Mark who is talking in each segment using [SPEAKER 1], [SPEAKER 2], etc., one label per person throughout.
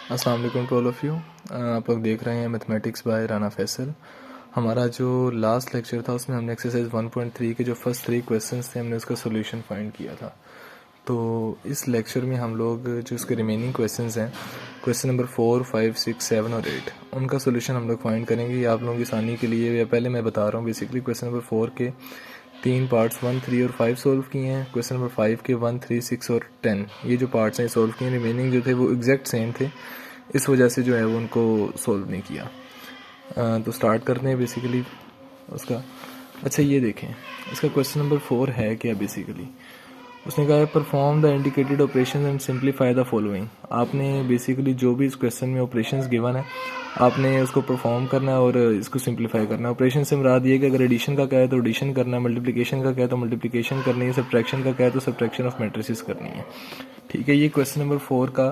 [SPEAKER 1] अस्सलाम वालेकुम to all of you. आप लोग देख रहे हैं मैथमेटिक्स बाय राना फैसल। हमारा जो लास्ट लेक्चर था उसमें हमने एक्सरसाइज 1.3 के जो फर्स्ट 3 क्वेश्चंस थे हमने उसका सोल्यूशन फाइंड किया था। तो इस लेक्चर में हम लोग जो उसके रिमेनिंग क्वेश्चंस हैं, क्वेश्चन नंबर 4, 5, 6, 7 और 8, उनका सोल्यूशन हम लोग फाइंड करेंगे। ये आप लोगों की आसानी के लिए या पहले मैं बता रहा हूँ। बेसिकली क्वेश्चन नंबर 4 के 3 पार्ट्स 1, 3 और 5 सोल्व किए हैं। क्वेश्चन नंबर 5 के 1, 3, 6 और 10 ये जो पार्ट्स हैं सोल्व किए। रिमेनिंग जो थे वो एग्जैक्ट सेम थे, इस वजह से जो है वो उनको सोल्व नहीं किया। तो स्टार्ट करते हैं बेसिकली उसका। अच्छा ये देखें, इसका क्वेश्चन नंबर 4 है क्या। बेसिकली उसने कहा है perform the indicated operation and simplify the following. आपने बेसिकली जो भी इस क्वेश्चन में ऑपरेशंस गिवन है आपने उसको परफॉर्म करना है और इसको सिंप्लीफाई करना है। ऑपरेशन से मुराद ये कि अगर एडिशन का क्या है तो एडिशन करना है, मल्टीप्लिकेशन का क्या है तो मल्टीप्लिकेशन करनी है, सब्ट्रैक्शन का क्या है तो सब्ट्रैक्शन ऑफ मैट्रिसेस करनी है। ठीक है, ये क्वेश्चन नंबर 4 का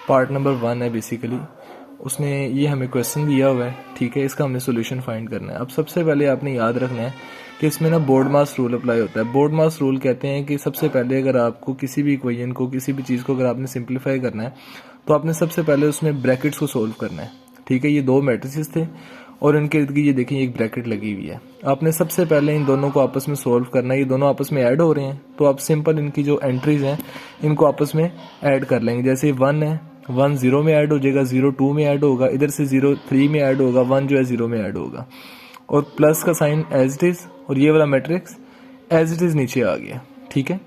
[SPEAKER 1] पार्ट नंबर 1 है। बेसिकली उसने ये हमें क्वेश्चन दिया हुआ है, ठीक है, इसका हमने सोल्यूशन फाइंड करना है। अब सबसे पहले आपने याद रखना है कि इसमें ना बोर्ड मास रूल अप्लाई होता है। बोर्ड मास रूल कहते हैं कि सबसे पहले अगर आपको किसी भी इक्वेशन को, किसी भी चीज़ को अगर आपने सिंप्लीफाई करना है तो आपने सबसे पहले उसमें ब्रैकेट्स को सोल्व करना है। ठीक है, ये दो मैट्रिसेस थे और इनके इर्द गिर्द ये देखिए एक ब्रैकेट लगी हुई है। आपने सबसे पहले इन दोनों को आपस में सोल्व करना है। ये दोनों आपस में ऐड हो रहे हैं तो आप सिंपल इनकी जो एंट्रीज हैं इनको आपस में ऐड कर लेंगे। जैसे 1 है, 1 0 में ऐड हो जाएगा, 0 2 में ऐड होगा, इधर से 0 3 में ऐड होगा, 1 जो है 0 में ऐड होगा और प्लस का साइन एज इट इज और ये वाला मैट्रिक्स एज इट इज नीचे आ गया। ठीक है,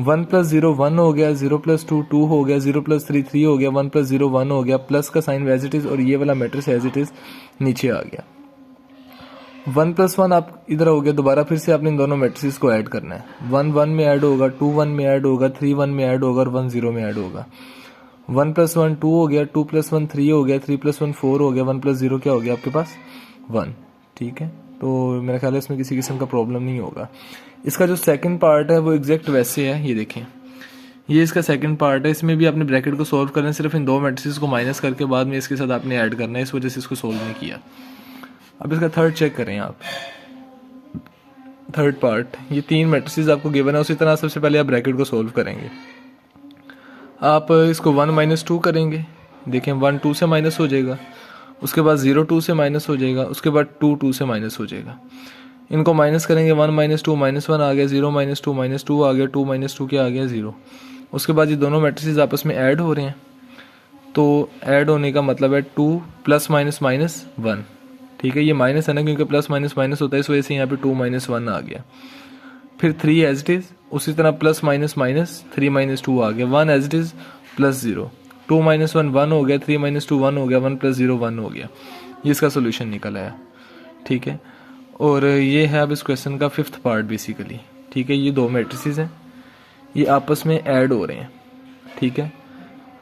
[SPEAKER 1] 1 + 0 1 हो गया, 0 + 2 2 हो गया, 0 + 3 3 हो गया, 1 + 0 1 हो गया, प्लस का साइन एज इट इज और ये वाला मैट्रिक्स एज इट इज नीचे आ गया। 1 + 1 आप इधर हो गया, दोबारा फिर से आपने इन दोनों मैट्रिक्स को ऐड करना है। 1 1 में ऐड होगा, 2 1 में ऐड होगा, 3 1 में ऐड होगा और 1 0 में ऐड होगा। 1 + 1 2 हो गया, 2 + 1 3 हो गया, 3 + 1 4 हो गया, 1 + 0 क्या हो गया आपके पास 1। ठीक है, तो मेरा ख्याल है इसमें किसी किस्म का प्रॉब्लम नहीं होगा। इसका जो सेकंड पार्ट है वो एग्जैक्ट वैसे है। ये देखें, ये इसका सेकंड पार्ट है। इसमें भी आपने ब्रैकेट को सोल्व करना है, सिर्फ इन दो मैट्रिसेस को माइनस करके बाद में इसके साथ आपने ऐड करना है, इस वजह से इसको सोल्व नहीं किया। अब इसका थर्ड चेक करें आप। थर्ड पार्ट, ये 3 मैट्रिसेस आपको गिवन है, उसी तरह सबसे पहले आप ब्रैकेट को सोल्व करेंगे। आप इसको 1 - 2 करेंगे। देखें 1 2 से माइनस हो जाएगा, उसके बाद 0 2 से माइनस हो जाएगा, उसके बाद 2 2 से माइनस हो जाएगा। इनको माइनस करेंगे, 1 - 2 -1 आ गया, 0 - 2 -2 आ गया, 2 - 2 क्या आ गया 0। उसके बाद ये दोनों मैट्रिसेस आपस में ऐड हो रहे हैं, तो ऐड होने का मतलब है 2 +- -1। ठीक है, ये माइनस है ना, क्योंकि प्लस माइनस माइनस होता है, इस वजह से यहाँ पे 2 - 1 आ गया। फिर 3 एज इट इज, उसी तरह +- -3 - 2 आ गया, 1 एज इट इज +0, 2 - 1 1 हो गया, 3 - 2 1 हो गया, 1 + 0 1 हो गया। ये इसका सोल्यूशन निकल आया। ठीक है, और ये है अब इस क्वेश्चन का 5th पार्ट बेसिकली। ठीक है, ये दो मैट्रिसेस हैं, ये आपस में ऐड हो रहे हैं। ठीक है,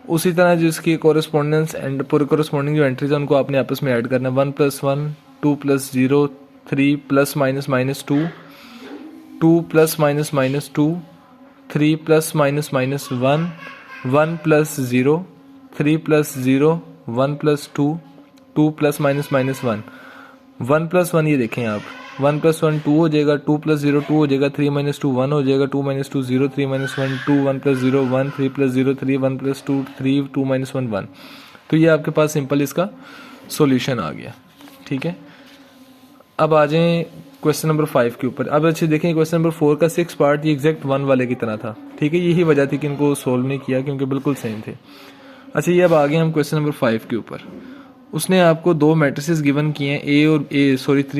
[SPEAKER 1] उसी तरह जो इसकी कोरिस्पोंडेंस एंड पूरे कोरिस्पोंडिंग जो एंट्रीज है उनको आपने आपस में ऐड करना है। 1 + 1 2 + 0 3 +- -2 2 +- -2 3 +- -1 1 + 0 3 + 0 1 + 2 2 +- -1 1 + 1। ये देखें आप, 1 + 1 2 हो जाएगा, 2 + 0 2 हो जाएगा, 3 - 2 1 हो जाएगा, 2 - 2 0 3 - 1 2 1 + 0 1 3 + 0 3 1 + 2 3 2 - 1 1। तो ये आपके पास सिंपल इसका सॉल्यूशन आ गया। ठीक है, अब आ जाएं क्वेश्चन नंबर 5 के ऊपर। अब अच्छे देखें, क्वेश्चन नंबर 4 का 6 पार्ट ये एग्जैक्ट 1 वाले की तरह था। ठीक है, यही वजह थी कि इनको सोल्व नहीं किया, क्योंकि बिल्कुल सेम थे। अच्छा, ये अब आ गए हम क्वेश्चन नंबर 5 के ऊपर। उसने आपको दो मैट्रिसेस गिवन किए हैं,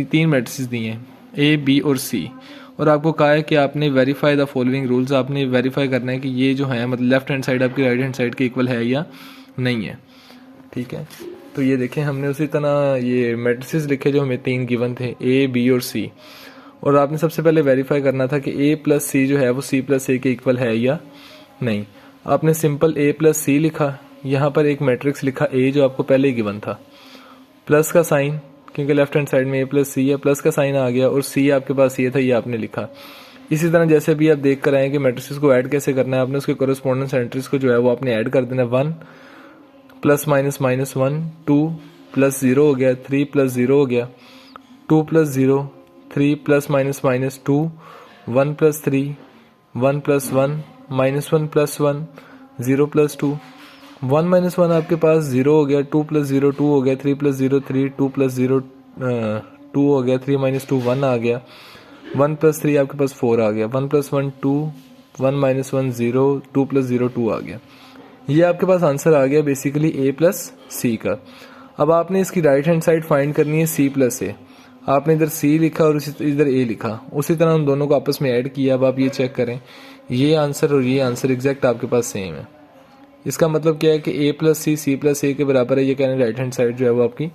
[SPEAKER 1] तीन मैट्रिसेस दिए हैं, ए बी और सी, और आपको कहा है कि आपने वेरीफाई द फॉलोइंग रूल्स। आपने वेरीफाई करना है कि ये जो है मतलब लेफ्ट हैंड साइड आपकी राइट हैंड साइड के इक्वल है या नहीं है। ठीक है, तो ये देखें, हमने उसी तरह ये मैट्रिसेस लिखे जो हमें 3 गिवन थे, ए बी और सी, और आपने सबसे पहले वेरीफाई करना था कि ए + सी जो है वो सी + ए के इक्वल है या नहीं। आपने सिंपल ए + सी लिखा, यहाँ पर एक मैट्रिक्स लिखा ए जो आपको पहले ही गिवन था, प्लस का साइन, क्योंकि लेफ्ट हैंड साइड में ए + सी है, प्लस का साइन आ गया, और सी आपके पास ये था, ये आपने लिखा। इसी तरह जैसे भी आप देख कर आए कि मैट्रिक्स को ऐड कैसे करना है, आपने उसके कोरिस्पोंडेंस एंट्रीज को जो है वो आपने ऐड कर देना। 1 +- -1 2 + 0 हो गया, 3 + 0 हो गया, 2 + 0 3 +- -2 1 + 3 1 + 1 -1 + 1 0 + 2 1 माइनस 1 आपके पास 0 हो गया, 2 प्लस 0 2 हो गया, 3 प्लस 0 3, 2 प्लस 0 2 हो गया, 3 माइनस 2 1 आ गया, 1 प्लस 3 आपके पास 4 आ गया, 1 प्लस 1 2, 1 माइनस 1 0, 2 प्लस 0 2 आ गया। ये आपके पास आंसर आ गया बेसिकली a प्लस सी का। अब आपने इसकी राइट हैंड साइड फाइंड करनी है c प्लस ए। आपने इधर c लिखा और इधर a लिखा, उसी तरह हम दोनों को आपस में ऐड किया। अब आप ये चेक करें, ये आंसर और ये आंसर एग्जैक्ट आपके पास सेम है। इसका मतलब क्या है कि a प्लस सी प्लस ए के बराबर है। ये कहने राइट हैंड साइड जो है वो आपकी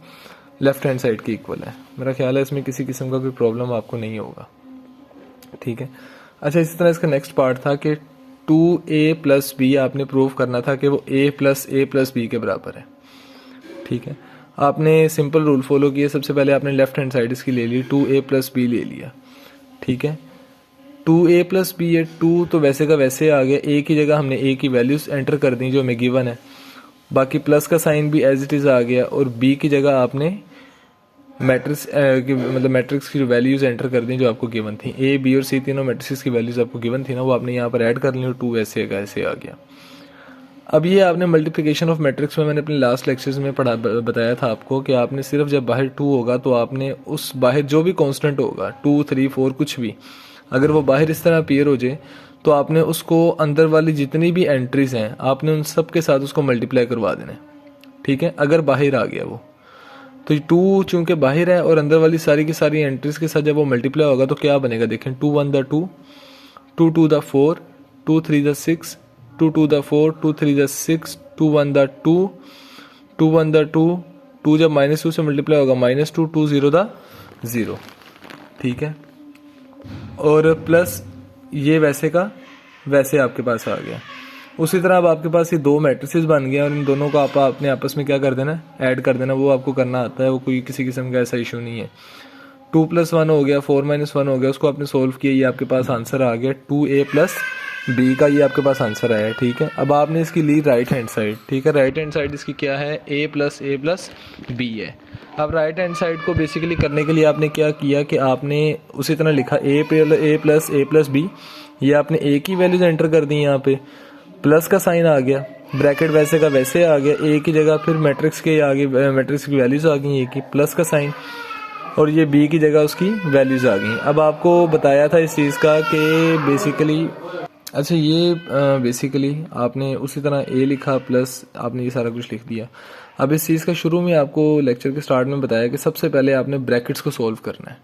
[SPEAKER 1] लेफ्ट हैंड साइड की इक्वल है। मेरा ख्याल है इसमें किसी किस्म का कोई प्रॉब्लम आपको नहीं होगा, ठीक है। अच्छा, इसी तरह इसका नेक्स्ट पार्ट था कि 2a प्लस बी आपने प्रूव करना था कि वो a प्लस बी के बराबर है, ठीक है। आपने सिंपल रूल फॉलो किया। सबसे पहले आपने लेफ्ट हैंड साइड इसकी ले ली, 2a प्लस बी ले लिया, ठीक है। 2a प्लस बी है, 2 तो वैसे का वैसे आ गया, a की जगह हमने a की वैल्यूज एंटर कर दी जो हमें गिवन है, बाकी प्लस का साइन भी एज इट इज़ आ गया, और b की जगह आपने मैट्रिक्स मतलब मैट्रिक्स की वैल्यूज एंटर कर दी जो आपको गिवन थी। a b और c तीनों मैट्रिक्स की वैल्यूज आपको गिवन थी ना, वो आपने यहाँ पर ऐड कर ली और 2 ऐसे का ऐसे आ गया। अब ये आपने मल्टीप्लिकेशन ऑफ मैट्रिक्स में मैंने अपने लास्ट लेक्चर्स में बताया था आपको कि आपने सिर्फ जब बाहर 2 होगा तो आपने उस बाहर जो भी कांस्टेंट होगा 2 3 4 कुछ भी, अगर वो बाहर इस तरह अपीयर हो जाए तो आपने उसको अंदर वाली जितनी भी एंट्रीज हैं आपने उन सब के साथ उसको मल्टीप्लाई करवा देना, ठीक है। अगर बाहर आ गया वो तो 2 चूंकि बाहर है और अंदर वाली सारी की सारी एंट्रीज के साथ जब वो मल्टीप्लाई होगा तो क्या बनेगा देखें, 2 1 the 2, 2 2 the 4, 2 3 the 6, 2 2 the 4, 2 3 the 6, 2 1 the 2, 2 1 the 2, 2 जब -2 से मल्टीप्लाई होगा -2, 2 0 द 0, ठीक है। और प्लस ये वैसे का वैसे आपके पास आ गया। उसी तरह अब आपके पास ये दो मैट्रिसेस बन गए और इन दोनों को आप अपने आपस में क्या कर देना, ऐड कर देना। वो आपको करना आता है, वो कोई किसी किस्म का ऐसा इशू नहीं है। 2 + 1 हो गया, 4 - 1 हो गया, उसको आपने सोल्व किया, ये आपके पास आंसर आ गया 2a + b का, ये आपके पास आंसर आया, ठीक है। अब आपने इसकी ली राइट हैंड साइड, ठीक है। राइट हैंड साइड इसकी क्या है, a + b है। अब राइट हैंड साइड को बेसिकली करने के लिए आपने क्या किया कि आपने उसी तरह लिखा a + b, ये आपने a की वैल्यूज एंटर कर दी, यहाँ पे प्लस का साइन आ गया, ब्रैकेट वैसे का वैसे आ गया, a की जगह फिर मैट्रिक्स के आगे मैट्रिक्स की वैल्यूज आ गई, a की प्लस का साइन, और ये b की जगह उसकी वैल्यूज आ गई। अब आपको बताया था इस चीज़ का कि बेसिकली, अच्छा ये बेसिकली आपने उसी तरह a लिखा प्लस आपने ये सारा कुछ लिख दिया। अब इस चीज़ का शुरू में आपको लेक्चर के स्टार्ट में बताया कि सबसे पहले आपने ब्रैकेट्स को सोल्व करना है,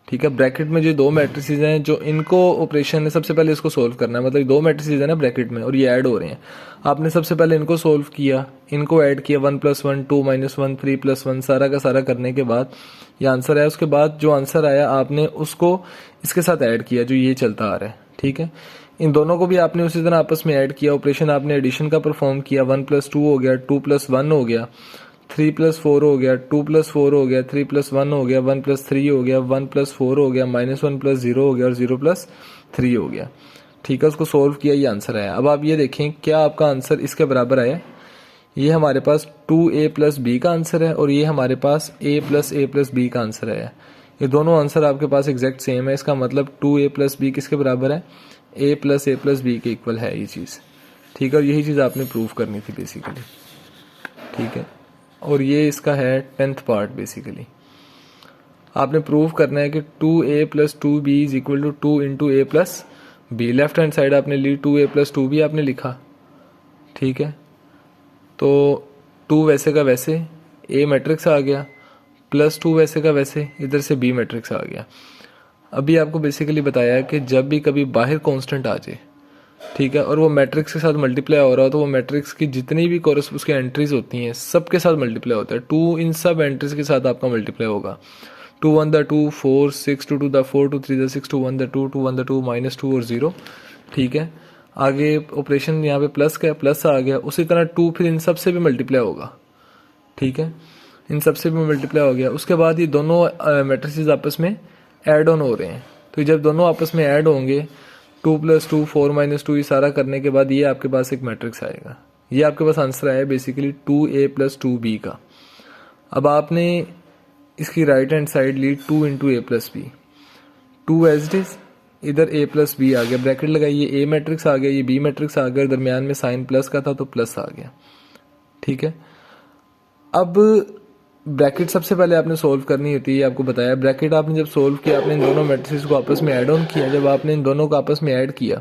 [SPEAKER 1] ठीक है। ब्रैकेट में जो दो मैट्रिसेस हैं जो इनको ऑपरेशन है, सबसे पहले इसको सोल्व करना है। मतलब दो मैट्रिसेस है ना ब्रैकेट में और ये ऐड हो रहे हैं, आपने सबसे पहले इनको सोल्व किया, इनको ऐड किया, 1 + 1 2 - 1 3 + 1 सारा का सारा करने के बाद ये आंसर आया। उसके बाद जो आंसर आया आपने उसको इसके साथ ऐड किया जो ये चलता आ रहा है, ठीक है। इन दोनों को भी आपने उसी तरह आपस में ऐड किया, ऑपरेशन आपने एडिशन का परफॉर्म किया, 1 + 2 हो गया, 2 + 1 हो गया, 3 + 4 हो गया, 2 + 4 हो गया, 3 + 1 हो गया, 1 + 3 हो गया, 1 + 4 हो गया, -1 + 0 हो गया और 0 + 3 हो गया, ठीक है। उसको सोल्व किया, ये आंसर आया। अब आप ये देखें क्या आपका आंसर इसके बराबर आया। ये हमारे पास 2a + b का आंसर है और ये हमारे पास a + b का आंसर है। ये दोनों आंसर आपके पास एग्जैक्ट सेम है। इसका मतलब 2a + b किसके बराबर है, a + b के इक्वल है ये चीज़, ठीक है। और यही चीज़ आपने प्रूव करनी थी बेसिकली, ठीक है। और ये इसका है 10th पार्ट। बेसिकली आपने प्रूव करना है कि 2a + 2b = 2 × a + b। Left hand side आपने ली, 2a + 2b आपने लिखा, ठीक है। तो 2 वैसे का वैसे a मैट्रिक्स आ गया, +2 वैसे का वैसे इधर से b मैट्रिक्स आ गया। अभी आपको बेसिकली बताया है कि जब भी कभी बाहर कांस्टेंट आ जाए, ठीक है, और वो मैट्रिक्स के साथ मल्टीप्लाई हो रहा हो तो वो मैट्रिक्स की जितनी भी कोरस उसके एंट्रीज होती हैं सब के साथ मल्टीप्लाई होता है। 2 इन सब एंट्रीज के साथ आपका मल्टीप्लाई होगा। 2 1 the 2 4 6 2 2 the 4 2 3 the 6 2 1 the 2 2 1 the 2 -2 और 0, ठीक है। आगे ऑपरेशन यहाँ पे प्लस का प्लस आ गया, उसी तरह 2 फिर इन सब से भी मल्टीप्लाई होगा, ठीक है। इन सब से भी मल्टीप्लाई हो गया। उसके बाद ये दोनों मैट्रिसेस आपस में ऐड ऑन हो रहे हैं, तो जब दोनों आपस में ऐड होंगे 2 + 2 4 - 2 ये सारा करने के बाद ये आपके पास एक मैट्रिक्स आएगा। ये आपके पास आंसर आया बेसिकली 2a + 2b का। अब आपने इसकी राइट हैंड साइड ली 2 × a + b, 2 as it is, इधर a + b आ गया, ब्रैकेट लगाइए, a मैट्रिक्स आ गया, ये b मैट्रिक्स आ गया, दरमियान में साइन प्लस का था तो प्लस आ गया, ठीक है। अब ब्रैकेट सबसे पहले आपने सोल्व करनी होती है, आपको बताया। ब्रैकेट आपने जब सोल्व किया, आपने इन दोनों मैट्रिसेस को आपस में ऐड ऑन किया। जब आपने इन दोनों को आपस में ऐड किया,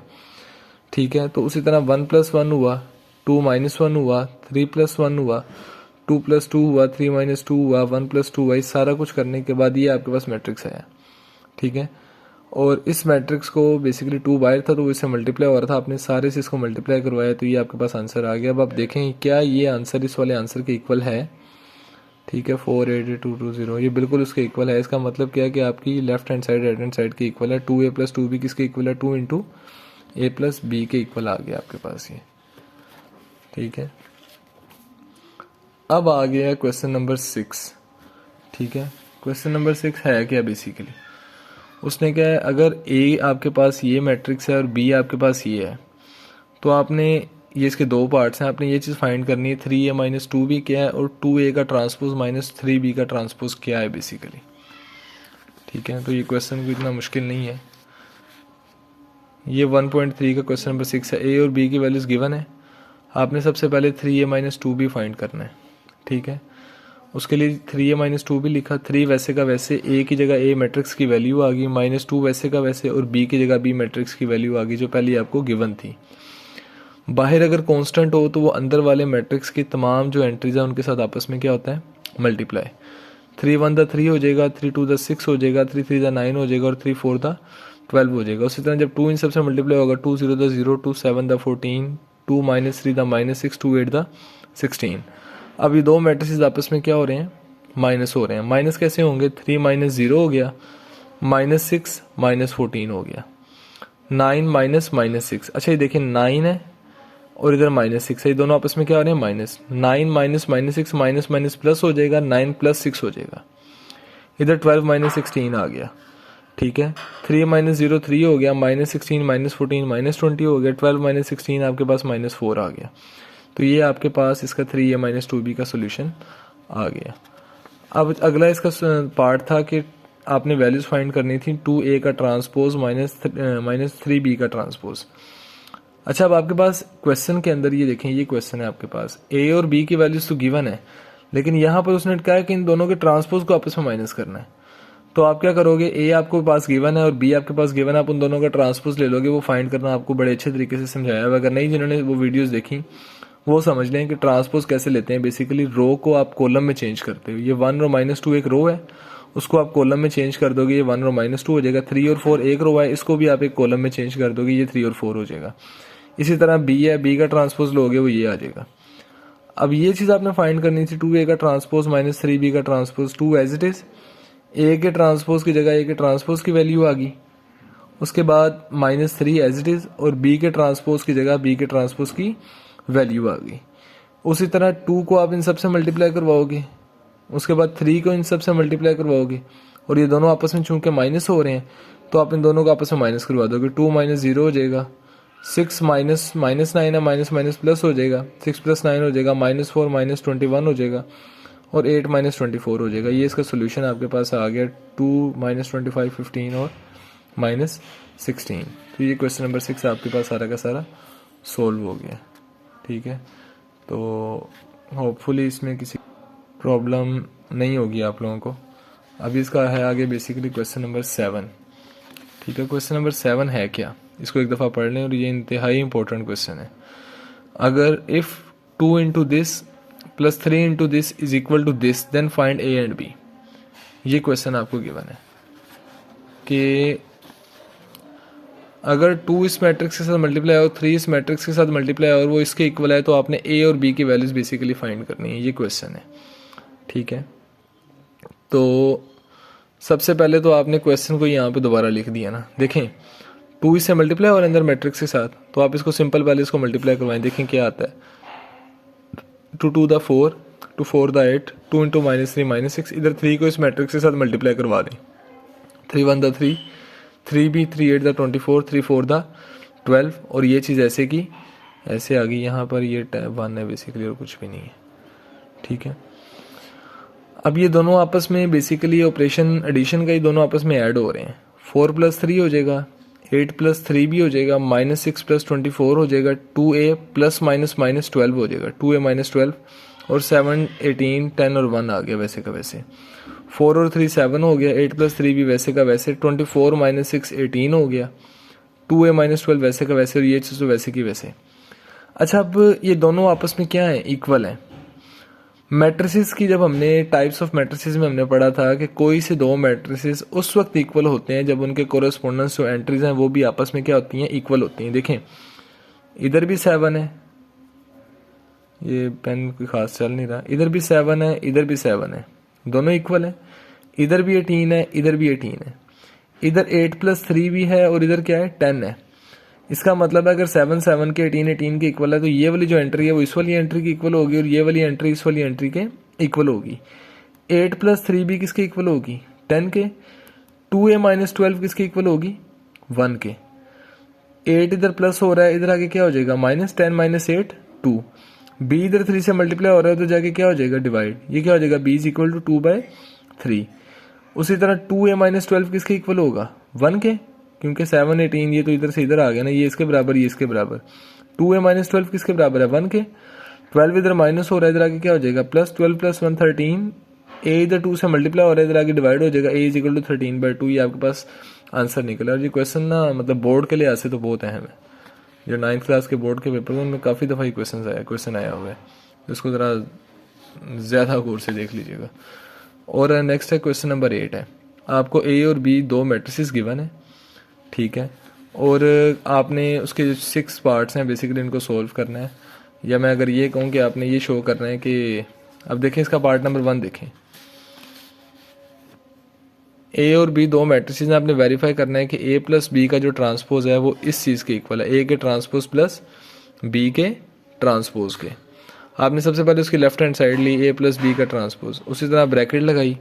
[SPEAKER 1] ठीक है, तो उसी तरह 1 + 1 हुआ, 2 - 1 हुआ, 3 + 1 हुआ, 2 + 2 हुआ, 3 - 2 हुआ, 1 + 2 हुआ। इस सारा कुछ करने के बाद ये आपके पास मैट्रिक्स आया, ठीक है। और इस मैट्रिक्स को बेसिकली 2 बाहर था तो वो इससे मल्टीप्लाई हो रहा था, आपने सारे से इसको मल्टीप्लाई करवाया तो ये आपके पास आंसर आ गया। अब आप देखें क्या ये आंसर इस वाले आंसर के इक्वल है, ठीक है। 488220 ये बिल्कुल उसके इक्वल है। इसका मतलब क्या है कि आपकी left hand side right hand side के इक्वल है। 2a + 2b किसके इक्वल है, 2 × a + b के इक्वल आ गया आपके पास ये, ठीक है। अब आ गया क्वेश्चन नंबर 6, ठीक है। क्वेश्चन नंबर 6 है क्या, बेसिकली उसने क्या है, अगर a आपके पास ये मैट्रिक्स है और b आपके पास ये है, तो आपने ये इसके दो पार्ट्स हैं, आपने ये चीज़ फाइंड करनी है 3a - 2b क्या है और 2a का ट्रांसपोज माइनस 3b का ट्रांसपोज क्या है बेसिकली, ठीक है। तो ये क्वेश्चन भी इतना मुश्किल नहीं है। ये 1.3 का क्वेश्चन नंबर 6 है। a और b की वैल्यूज़ गिवन है, आपने सबसे पहले 3a - 2b फाइंड करना है, ठीक है। उसके लिए 3a - 2b लिखा, 3 वैसे का वैसे, a की जगह a मैट्रिक्स की वैल्यू आ गई, -2 वैसे का वैसे और b की जगह b मैट्रिक्स की वैल्यू आ गई जो पहले आपको गिवन थी। बाहर अगर कांस्टेंट हो तो वो अंदर वाले मैट्रिक्स की तमाम जो एंट्रीज हैं उनके साथ आपस में क्या होता है, मल्टीप्लाई। 3 × 1 = 3 हो जाएगा, 3 × 2 = 6 हो जाएगा, 3 × 3 = 9 हो जाएगा और 3 × 4 = 12 हो जाएगा। उसी तरह जब 2 इन सबसे मल्टीप्लाई होगा, 2 × 0 = 0, 2 × 7 = 14, 2 - 3 = -6, 2 × 8 = 16। अब ये दो मैट्रिसेस आपस में क्या हो रहे हैं, माइनस हो रहे हैं। माइनस कैसे होंगे, 3 - 0 हो गया, -6 - 14 हो गया, 9 - -6। अच्छा ये देखिए 9 है और इधर -6 है, ये दोनों आपस में क्या हो रहे हैं, माइनस। 9 - -6 माइनस माइनस प्लस हो जाएगा, 9 + 6 हो जाएगा। इधर 12 - 16 आ गया, ठीक है। 3 - 0 3 हो गया, -16 - 14 -20 हो गया, 12 - 16 आपके पास -4 आ गया। तो ये आपके पास इसका 3a - 2b का सोल्यूशन आ गया। अब अगला इसका पार्ट था कि आपने वैल्यूज फाइंड करनी थी 2a का ट्रांसपोज माइनस 3b का ट्रांसपोज। अच्छा अब आपके पास क्वेश्चन के अंदर ये देखें, ये क्वेश्चन है आपके पास, a और b की वैल्यूज तो गिवन है, लेकिन यहाँ पर उसने कहा है कि इन दोनों के ट्रांसपोज को आपस में माइनस करना है। तो आप क्या करोगे, a आपको पास गिवन है और b आपके पास गिवन है, आप उन दोनों का ट्रांसपोज ले लोगे। वो फाइंड करना आपको बड़े अच्छे तरीके से समझाया हुआ, अगर नहीं जिन्होंने वो वीडियोज़ देखी वो समझ लें कि ट्रांसपोज कैसे लेते हैं। बेसिकली रो को आप कॉलम में चेंज करते हो। ये 1 और -2 एक रो है, उसको आप कॉलम में चेंज कर दोगे, ये 1 और -2 हो जाएगा। 3 और 4 एक रो है, इसको भी आप एक कॉलम में चेंज कर दोगे, ये 3 और 4 हो जाएगा। इसी तरह b है, b का ट्रांसपोज लोगे वो ये आ जाएगा। अब ये चीज़ आपने फाइंड करनी थी, 2a का ट्रांसपोज माइनस 3b का transpose, 2 as it is, a के ट्रांसपोज की जगह a के ट्रांसपोज की वैल्यू आ गई। उसके बाद -3 एज इट इज़ और b के ट्रांसपोज की जगह b के ट्रांसपोज की वैल्यू आ गई। उसी तरह 2 को आप इन सब से मल्टीप्लाई करवाओगे, उसके बाद 3 को इन सब से मल्टीप्लाई करवाओगे और ये दोनों आपस में चूंकि माइनस हो रहे हैं तो आप इन दोनों को आपस में माइनस करवा दोगे। 2 - 0 हो जाएगा, 6 -9 है, माइनस माइनस प्लस हो जाएगा, 6 + 9 हो जाएगा, -4 -21 हो जाएगा और 8 - 24 हो जाएगा। ये इसका सोल्यूशन आपके पास आ गया, 2 - 25 15 और -16। तो ये क्वेश्चन नंबर 6 आपके पास सारा का सारा सोल्व हो गया, ठीक है। तो होपफुली इसमें किसी प्रॉब्लम नहीं होगी आप लोगों को। अभी इसका है आगे बेसिकली क्वेश्चन नंबर 7, ठीक है। क्वेश्चन नंबर 7 है क्या, इसको एक दफ़ा पढ़ लें और ये इंतहाई इंपॉर्टेंट क्वेश्चन है। अगर if 2 × this + 3 × this is equal to this then find a and b। ये क्वेश्चन आपको गिवन है कि अगर 2 इस मैट्रिक्स के साथ मल्टीप्लाई और 3 इस मैट्रिक्स के साथ मल्टीप्लाई और वो इसके इक्वल है तो आपने a और b की वैल्यूज बेसिकली फाइंड करनी है। ये क्वेश्चन है, ठीक है। तो सबसे पहले तो आपने क्वेश्चन को यहाँ पे दोबारा लिख दिया ना। देखें 2 इससे मल्टीप्लाई और अंदर मैट्रिक्स के साथ, तो आप इसको सिंपल पहले इसको मल्टीप्लाई करवाएं, देखें क्या आता है। 2 × 2 = 4, 2 × 4 = 8, 2 × -3 -6। इधर 3 को इस मैट्रिक्स के साथ मल्टीप्लाई करवा दें, 3 × 1 = 3, 3b 3 × 8 = 24, 3 × 4 = 12 और ये चीज़ ऐसे की ऐसे आ गई। यहाँ पर ये 1 है बेसिकली और कुछ भी नहीं है, ठीक है। अब ये दोनों आपस में बेसिकली ऑपरेशन एडिशन का ही दोनों आपस में ऐड हो रहे हैं। 4 + 3 हो जाएगा, 8 + 3b हो जाएगा, -6 + 24 हो जाएगा, 2a ± -12 हो जाएगा, 2a - 12 और 7 18 10 और 1 आ गया वैसे का वैसे। 4 और 3 7 हो गया, 8 + 3 भी वैसे का वैसे। 24 - 6 18 हो गया, 2a - 12 वैसे का वैसे, और ये चीज़ तो वैसे की वैसे। अच्छा, अब ये दोनों आपस में क्या है, इक्वल है। मैट्रिसेस की जब हमने टाइप्स ऑफ मैट्रिसेस में हमने पढ़ा था कि कोई से दो मैट्रिसेस उस वक्त इक्वल होते हैं जब उनके कोरेस्पोंडेंस जो एंट्रीज हैं वो भी आपस में क्या होती हैं, इक्वल होती हैं। देखें इधर भी 7 है, ये पेन कोई खास चल नहीं रहा, इधर भी 7 है, इधर भी 7 है, दोनों इक्वल है। इधर भी 18 है, इधर भी 18 है। इधर 8 + 3 भी है और इधर क्या है 10 है। इसका मतलब है अगर 7 7 के 18 18 के इक्वल है तो ये वाली जो एंट्री है वो इस वाली एंट्री की इक्वल होगी और ये वाली एंट्री इस वाली एंट्री के इक्वल होगी। 8 + 3 भी किसके इक्वल होगी, 10 के। 2a - 12 किसके इक्वल होगी, 1 के। 8 इधर प्लस हो रहा है, इधर आगे क्या हो जाएगा -10 - 8 2। b इधर 3 से मल्टीप्लाई हो रहा है तो जाके क्या हो जाएगा, डिवाइड। ये क्या हो जाएगा, b = 2/3। उसी तरह 2a - 12 किसके इक्वल होगा, 1 के, क्योंकि 7 18 ये तो इधर से इधर आ गया ना, ये इसके बराबर, ये इसके बराबर। 2a - 12 किसके बराबर है, 1 के। 12 इधर माइनस हो रहा है, इधर आगे क्या हो जाएगा, +12 + 1 13। a इधर 2 से मल्टीप्लाई हो रहा है, इधर आगे डिवाइड हो जाएगा, a = 13/2। ये आपके पास आंसर निकला। और ये क्वेश्चन ना मतलब बोर्ड के लिए ऐसे तो बहुत अहम है। जो 9th क्लास के बोर्ड के पेपर में उनमें काफ़ी दफ़ा ही क्वेश्चन आया हुआ है, इसको ज़रा ज़्यादा गौर से देख लीजिएगा। और नेक्स्ट है क्वेश्चन नंबर 8 है। आपको a और b दो मैट्रिसेस गिवन है, ठीक है, और आपने उसके 6 पार्ट्स हैं, बेसिकली इनको सोल्व करना है। या मैं अगर ये कहूँ कि आपने ये शो करना है कि अब देखें इसका पार्ट नंबर 1 देखें। a और b दो मैट्रिसेस हैं, आपने वेरीफाई करना है कि a + b का जो ट्रांसपोज है वो इस चीज़ के इक्वल है, a के ट्रांसपोज प्लस b के ट्रांसपोज के। आपने सबसे पहले उसकी लेफ्ट हैंड साइड ली, a + b का ट्रांसपोज, उसी तरह ब्रैकेट लगाई,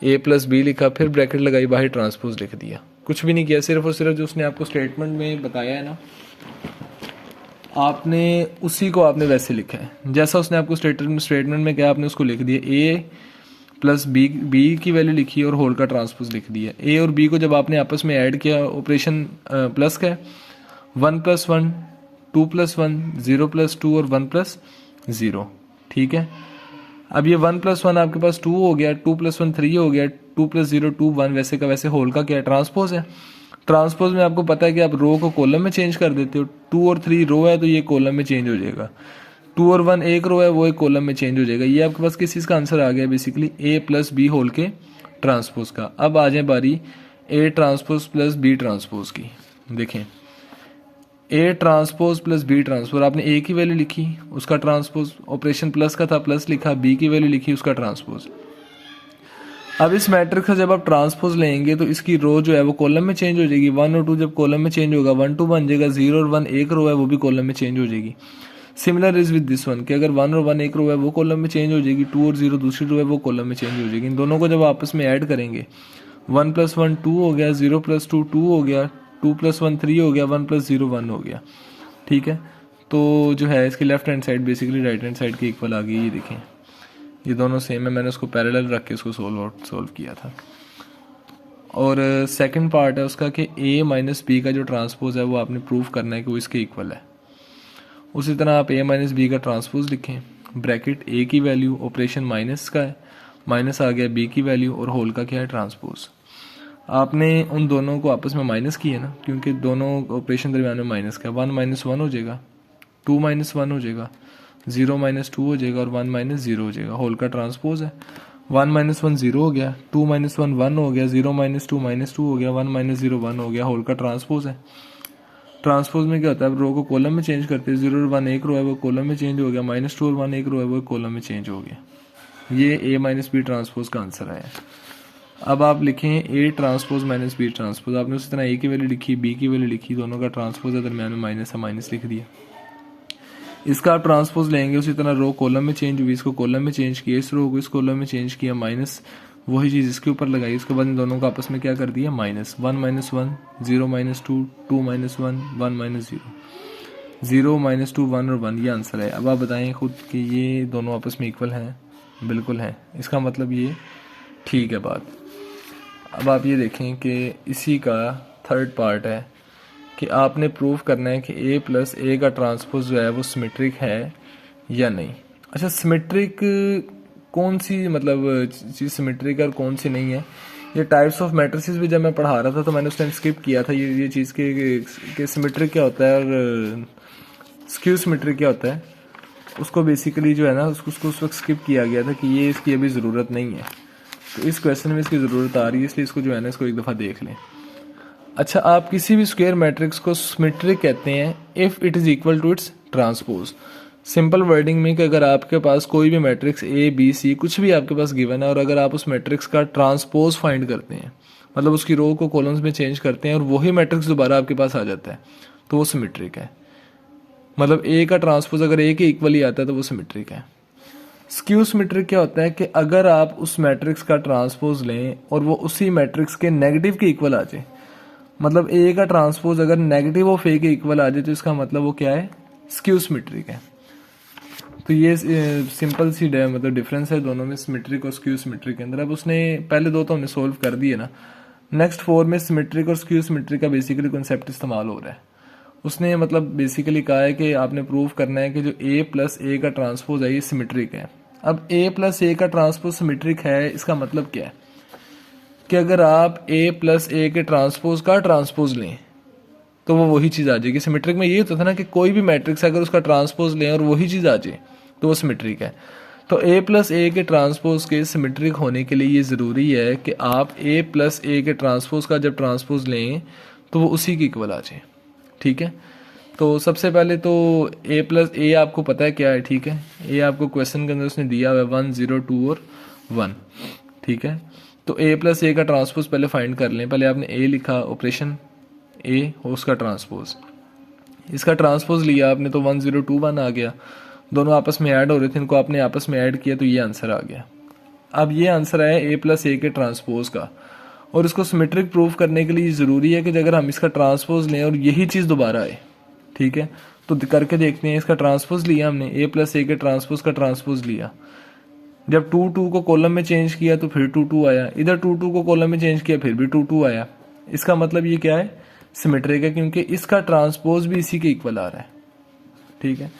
[SPEAKER 1] a + b लिखा, फिर ब्रैकेट लगाई, बाहर ट्रांसपोज लिख दिया। कुछ भी नहीं किया, सिर्फ और सिर्फ जो उसने आपको स्टेटमेंट में बताया है ना, आपने उसी को आपने वैसे लिखा है जैसा उसने आपको स्टेटमेंट में क्या, आपने उसको लिख दिया। a + b की वैल्यू लिखी और होल का ट्रांसपोज लिख दिया। a और b को जब आपने आपस में ऐड किया, ऑपरेशन प्लस का, 1 + 1 2 + 1 0 + 2 और 1 + 0, ठीक है। अब ये 1 + 1 आपके पास 2 हो गया, 2 + 1 3 हो गया, 2 + 0 2 1, वैसे का वैसे होल का क्या ट्रांसपोज है। ट्रांसपोज में आपको पता है कि आप रो को कॉलम में चेंज कर देते हो। 2 और 3 रो है तो ये कॉलम में चेंज हो जाएगा, 2 और 1 एक रो है वो एक कॉलम में चेंज हो जाएगा। ये आपके पास किस चीज़ का आंसर आ गया, बेसिकली a + b होल के ट्रांसपोज का। अब आ जाए बारी a transpose plus b transpose की। देखें a transpose plus b transpose, आपने a की वैल्यू लिखी, उसका ट्रांसपोज, ऑपरेशन प्लस का था, प्लस लिखा, b की वैल्यू लिखी, उसका ट्रांसपोज। अब इस मैट्रिक्स का जब आप ट्रांसपोज लेंगे तो इसकी रो जो है वो कॉलम में चेंज हो जाएगी। 1 और 2 जब कॉलम में चेंज होगा 1 2 बन जाएगा, 0 और 1 एक रो है वो भी कॉलम में चेंज हो जाएगी। Similar is with this one कि अगर 1 और 1 एक रो है वो कॉलम में चेंज हो जाएगी, 2 और 0 दूसरी रो है वो कॉलम में चेंज हो जाएगी। इन दोनों को जब आपस में ऐड करेंगे, 1 + 1 2 हो गया, 0 + 2 2 हो गया, 2 + 1 3 हो गया, 1 + 0 1 हो गया, ठीक है। तो जो है इसकी left hand side basically right hand side के इक्वल आ गई। ये देखें ये दोनों सेम है, मैंने उसको पैरेलल रख के इसको सोल्व किया था। और सेकंड पार्ट है उसका कि a - b का जो ट्रांसपोज है वो आपने प्रूव करना है कि वो इसके इक्वल है। उसी तरह आप a - b का ट्रांसपोज लिखें, ब्रैकेट a की वैल्यू, ऑपरेशन माइनस का है, माइनस आ गया, b की वैल्यू और होल का क्या है ट्रांसपोज। आपने उन दोनों को आपस में माइनस किया ना, क्योंकि दोनों ऑपरेशन दरमियान में माइनस का, 1 - 1 हो जाएगा, 2 - 1 हो जाएगा, 0 - 2 हो जाएगा और 1 - 0 हो जाएगा, होल का ट्रांसपोज है। 1 - 1 0 हो गया, 2 - 1 1 हो गया, 0 - 2 -2 हो गया, 1 - 0 1 हो गया, होल का ट्रांसपोज है। ट्रांसपोज में क्या होता है, रो को कॉलम में चेंज करते हैं, 0 और 1 एक रो है वो कॉलम में चेंज हो गया, -2 और 1 एक रो है वो कॉलम में चेंज हो गया। ये a - b ट्रांसपोज का आंसर आया। अब आप लिखें a ट्रांसपोज - b ट्रांसपोज, आपने उसी तरह a की वैल्यू लिखी, b की वैल्यू लिखी, दोनों का ट्रांसपोज है, दरमियान में माइनस है, माइनस लिख दिया। इसका आप ट्रांसपोज लेंगे, उसी तरह रो कॉलम में चेंज हुई, इसको कॉलम में चेंज किया, इस रो को इस कॉलम में चेंज किया, माइनस वही चीज़ इसके ऊपर लगाई, उसके बाद इन दोनों को आपस में क्या कर दिया, माइनस। 1 - 1 0 - 2 2 - 1 1 - 0 0 - 2 1 और 1, ये आंसर है। अब आप बताएं खुद कि ये दोनों आपस में इक्वल हैं, बिल्कुल हैं, इसका मतलब ये ठीक है बात। अब आप ये देखें कि इसी का थर्ड पार्ट है कि आपने प्रूव करना है कि a + a का ट्रांसपोज जो है वो सिमेट्रिक है या नहीं। अच्छा, सिमेट्रिक कौन सी मतलब चीज़ सिमेट्रिक है और कौन सी नहीं है, ये टाइप्स ऑफ मैट्रिसेस भी जब मैं पढ़ा रहा था तो मैंने उस टाइम स्किप किया था ये चीज़ कि सिमेट्रिक क्या होता है और स्क्यू सिमेट्रिक क्या होता है। उसको बेसिकली जो है ना उसको उस वक्त स्किप किया गया था कि ये इसकी अभी ज़रूरत नहीं है, तो इस क्वेश्चन में इसकी ज़रूरत आ रही है, इसलिए इसको जो है ना इसको एक दफ़ा देख लें। अच्छा, आप किसी भी स्क्वायर मैट्रिक्स को सिमेट्रिक कहते हैं if it is equal to its transpose. Simple wording में कि अगर आपके पास कोई भी मैट्रिक्स ए बी सी कुछ भी आपके पास गिवन है और अगर आप उस मैट्रिक्स का ट्रांसपोज फाइंड करते हैं, मतलब उसकी रो को कॉलम्स में चेंज करते हैं और वही मैट्रिक्स दोबारा आपके पास आ जाता है, तो वो सिमेट्रिक है। मतलब ए का ट्रांसपोज अगर ए के इक्वल ही आता है तो वो सिमेट्रिक है। स्क्यू सिमेट्रिक क्या होता है कि अगर आप उस मैट्रिक्स का ट्रांसपोज लें और वो उसी मैट्रिक्स के नेगेटिव के इक्वल आ जाए, मतलब ए का ट्रांसपोज अगर नेगेटिव ऑफ ए के इक्वल आ जाए तो इसका मतलब वो क्या है, स्क्यू सिमेट्रिक है। तो ये सिंपल सी मतलब डिफरेंस है दोनों में, सिमेट्रिक और स्क्यू सिमेट्रिक के अंदर। अब उसने पहले दो तो हमने सोल्व कर दिए ना, नेक्स्ट 4 में सिमेट्रिक और स्क्यू सिमेट्रिक का बेसिकली कॉन्सेप्ट इस्तेमाल हो रहा है। उसने मतलब बेसिकली कहा है कि आपने प्रूव करना है कि जो a प्लस ए का ट्रांसपोज है ये सिमेट्रिक है। अब a प्लस ए का ट्रांसपोज सिमेट्रिक है, इसका मतलब क्या है कि अगर आप a प्लस ए के ट्रांसपोज का ट्रांसपोज लें तो वो वही चीज़ आ जाएगी। सिमेट्रिक में ये होता था ना कि कोई भी मैट्रिक्स अगर उसका ट्रांसपोज लें और वही चीज़ आ जाए तो वो सिमेट्रिक है। तो a प्लस ए के ट्रांसपोज के सिमेट्रिक होने के लिए ये ज़रूरी है कि आप a प्लस ए के ट्रांसपोज का जब ट्रांसपोज लें तो वो उसी के इक्वल आ जाए। ठीक है, तो सबसे पहले तो a प्लस ए आपको पता है क्या है। ठीक है, a आपको क्वेश्चन के अंदर उसने दिया हुआ है 1 0 2 और 1। ठीक है, तो a प्लस ए का ट्रांसपोज पहले फाइंड कर लें। पहले आपने a लिखा, ऑपरेशन a हो उसका ट्रांसपोज, इसका ट्रांसपोज लिया आपने तो 1 0 2 1 आ गया। दोनों आपस में ऐड हो रहे थे, इनको आपने आपस में ऐड किया तो ये आंसर आ गया। अब ये आंसर आया a प्लस ए के ट्रांसपोज का, और इसको सिमेट्रिक प्रूफ करने के लिए ज़रूरी है कि अगर हम इसका ट्रांसपोज लें और यही चीज़ दोबारा आए, ठीक है, तो करके देखते हैं। इसका ट्रांसपोज लिया हमने, a प्लस ए के ट्रांसपोज का ट्रांसपोज लिया, जब 2 2 को कॉलम में चेंज किया तो फिर 2 2 आया, इधर 2 2 को कॉलम में चेंज किया फिर भी 2 2 आया। इसका मतलब ये क्या है, सिमेट्रिक है, क्योंकि इसका ट्रांसपोज भी इसी के इक्वल आ रहा है। ठीक है,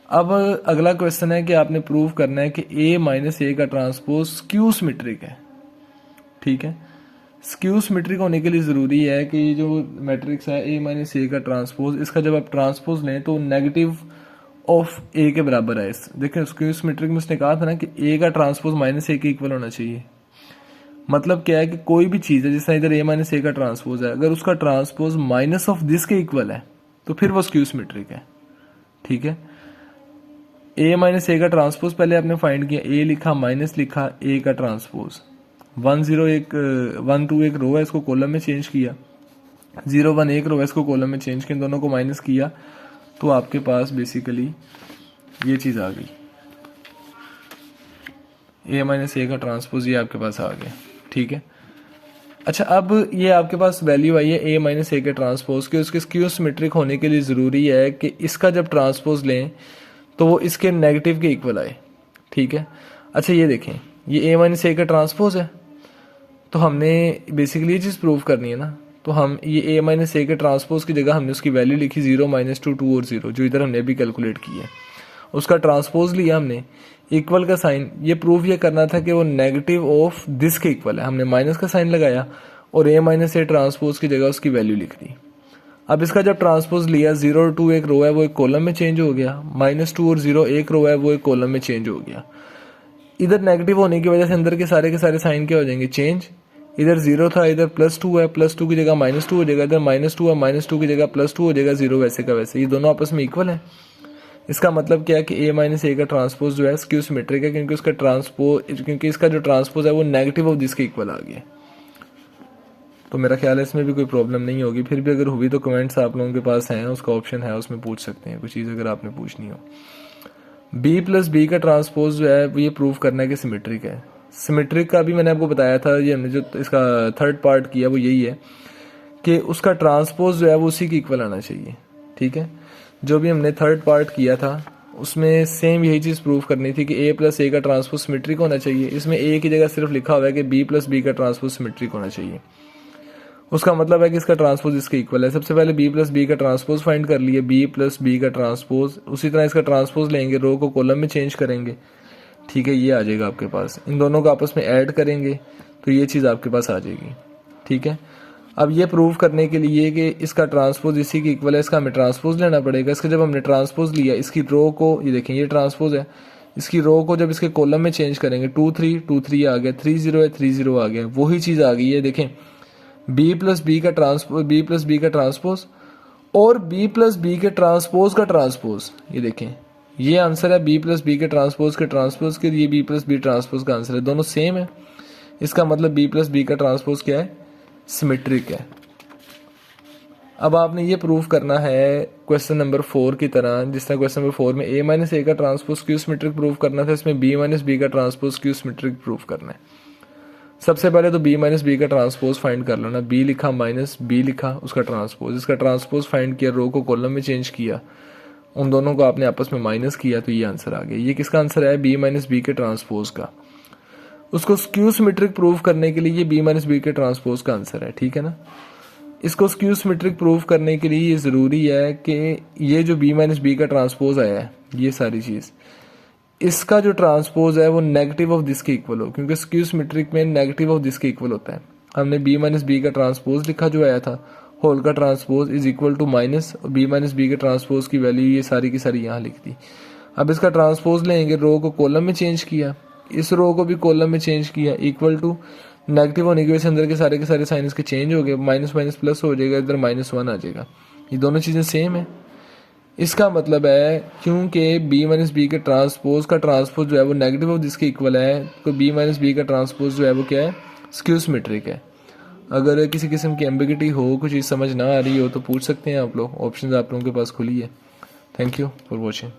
[SPEAKER 1] अब अगला क्वेश्चन है कि आपने प्रूव करना है कि a माइनस ए का ट्रांसपोज स्क्यू सिमेट्रिक है। ठीक है, स्क्यू सिमेट्रिक होने के लिए ज़रूरी है कि ये जो मैट्रिक्स है a माइनस ए का ट्रांसपोज, इसका जब आप ट्रांसपोज लें तो नेगेटिव ऑफ a के बराबर है। देखिए स्क्यू सिमेट्रिक में उसने कहा था ना कि a का ट्रांसपोज माइनस ए के इक्वल होना चाहिए। मतलब क्या है कि कोई भी चीज़ है जिससे इधर a माइनस ए का ट्रांसपोज है, अगर उसका ट्रांसपोज माइनस ऑफ दिस के इक्वल है तो फिर वो स्क्यू सिमेट्रिक है। ठीक है, a माइनस ए का ट्रांसपोज पहले आपने फाइंड किया, a लिखा माइनस लिखा a का ट्रांसपोज, 1 0 1 2 एक रो है, इसको कॉलम में चेंज किया, 0 1 एक रो है, इसको कॉलम में चेंज किया, दोनों को माइनस किया तो आपके पास बेसिकली ये चीज़ आ गई, a माइनस ए का ट्रांसपोज ये आपके पास आ गया। ठीक है, अच्छा अब ये आपके पास वैल्यू आई है a माइनस ए के ट्रांसपोज की, उसके स्क्यू सिमेट्रिक होने के लिए ज़रूरी है कि इसका जब ट्रांसपोज लें तो वो इसके नेगेटिव के इक्वल आए। ठीक है, अच्छा ये देखें, ये a माइनस ए का ट्रांसपोज है, तो हमने बेसिकली ये चीज़ प्रूव करनी है ना, तो हम ये a माइनस ए के ट्रांसपोज की जगह हमने उसकी वैल्यू लिखी 0 माइनस 2 2 और 0, जो इधर हमने अभी कैलकुलेट की है। उसका ट्रांसपोज लिया हमने, इक्वल का साइन, ये प्रूफ ये करना था कि वो नेगेटिव ऑफ दिस के इक्वल है, हमने माइनस का साइन लगाया और a माइनस ए ट्रांसपोज की जगह उसकी वैल्यू लिख दी। अब इसका जब ट्रांसपोज लिया, 0 और 2 एक रो है वो एक कॉलम में चेंज हो गया, माइनस 2 और 0 एक रो है वो एक कॉलम में चेंज हो गया। इधर नेगेटिव होने की वजह से अंदर के सारे साइन क्या हो जाएंगे, चेंज। इधर 0 था, इधर +2 है, +2 की जगह -2 हो जाएगा, इधर -2 है, -2 की जगह +2 हो जाएगा, 0 वैसे का वैसे, ये दोनों आपस में इक्वल है। इसका मतलब क्या है कि a माइनस ए का ट्रांसपोज जो है स्क्यू सिमेट्रिक है, क्योंकि इसका जो ट्रांसपोज है वो नेगेटिव ऑफ दिस के इक्वल आ गया। तो मेरा ख्याल है इसमें भी कोई प्रॉब्लम नहीं होगी, फिर भी अगर हुई तो कमेंट्स आप लोगों के पास हैं, उसका ऑप्शन है, उसमें पूछ सकते हैं कोई चीज़ अगर आपने पूछनी हो। b प्लस बी का ट्रांसपोज जो है वो ये प्रूव करना है कि सिमेट्रिक है। सिमेट्रिक का भी मैंने आपको बताया था, ये हमने जो इसका थर्ड पार्ट किया वो यही है कि उसका ट्रांसपोज जो है वो उसी के इक्वल आना चाहिए। ठीक है, जो भी हमने थर्ड पार्ट किया था उसमें सेम यही चीज़ प्रूव करनी थी कि a प्लस ए का ट्रांसपोज सिमेट्रिक होना चाहिए। इसमें a की जगह सिर्फ लिखा हुआ है कि b प्लस बी का ट्रांसपोज सिमेट्रिक होना चाहिए। उसका मतलब है कि इसका ट्रांसपोज इसके इक्वल है। सबसे पहले बी प्लस बी का ट्रांसपोज फाइंड कर लिए, बी प्लस बी का ट्रांसपोज, उसी तरह इसका ट्रांसपोज लेंगे, रो को कॉलम में चेंज करेंगे, ठीक है, ये आ जाएगा आपके पास। इन दोनों को आपस में ऐड करेंगे तो ये चीज़ आपके पास आ जाएगी, ठीक है। अब ये प्रूव करने के लिए कि इसका ट्रांसपोज इसी की इक्वल है, इसका हमें ट्रांसपोज लेना पड़ेगा। इसका जब हमने ट्रांसपोज लिया, इसकी रो को, ये देखें ये ट्रांसपोज है, इसकी रो को जब इसके कॉलम में चेंज करेंगे, 2 3 2 3 आ गया, 3 0 है 3 0 आ गया, वही चीज़ आ गई है। देखें बी प्लस बी का ट्रांसपोज, बी प्लस बी का ट्रांसपोज और बी प्लस बी के ट्रांसपोज का ट्रांसपोज, ये देखें ये आंसर है बी प्लस बी के ट्रांसपोज के, ये बी प्लस बी ट्रांसपोज का आंसर है, दोनों सेम है। इसका मतलब बी प्लस बी का ट्रांसपोज क्या है, सिमेट्रिक है। अब आपने ये प्रूफ करना है क्वेश्चन नंबर 4 की तरह, जिस तरह क्वेश्चन नंबर 4 में a माइनस ए का ट्रांसपोज क्यू सिमेट्रिक प्रूफ करना था, इसमें b माइनस बी का ट्रांसपोज क्यू सिमेट्रिक प्रूफ करना है। सबसे पहले तो b माइनस बी का ट्रांसपोज फाइंड कर लेना, b लिखा माइनस b लिखा, उसका ट्रांसपोज, इसका ट्रांसपोज फाइंड किया, रो को कॉलम में चेंज किया, उन दोनों को आपने आपस में माइनस किया, तो ये आंसर आ गया। ये किसका आंसर है, b माइनस बी के ट्रांसपोज का। उसको स्क्यू सिमेट्रिक प्रूफ करने के लिए ये b माइनस बी के ट्रांसपोज का आंसर है, ठीक है ना। इसको स्क्यू सिमेट्रिक प्रूफ करने के लिए ये ज़रूरी है कि ये जो b माइनस बी का ट्रांसपोज आया है, ये सारी चीज़, इसका जो ट्रांसपोज है वो नेगेटिव ऑफ दिस के इक्वल हो, क्योंकि स्क्यू सिमेट्रिक में नेगेटिव ऑफ दिस के इक्वल होता है। हमने b माइनस बी का ट्रांसपोज लिखा जो आया था, होल का transpose is equal to minus b minus b के ट्रांसपोज की वैल्यू ये सारी की सारी यहाँ लिख दी। अब इसका ट्रांसपोज लेंगे, रो को कॉलम में चेंज किया, इस रो को भी कॉलम में चेंज किया, इक्वल टू नेगेटिव होने की वजह से अंदर के सारे साइन इसके चेंज हो गए, माइनस माइनस प्लस हो जाएगा, इधर -1 आ जाएगा, ये दोनों चीज़ें सेम है। इसका मतलब है क्योंकि b माइनस बी के ट्रांसपोज का ट्रांसपोज जो है वो नेगेटिव ऑफ जिसके इक्वल है, तो b माइनस बी का ट्रांसपोज जो है वो क्या है, स्क्यू सिमेट्रिक है। अगर किसी किस्म की एम्बिगिटी हो, कुछ चीज़ समझ ना आ रही हो तो पूछ सकते हैं आप लोग, ऑप्शन आप लोगों के पास खुली है। Thank you for watching.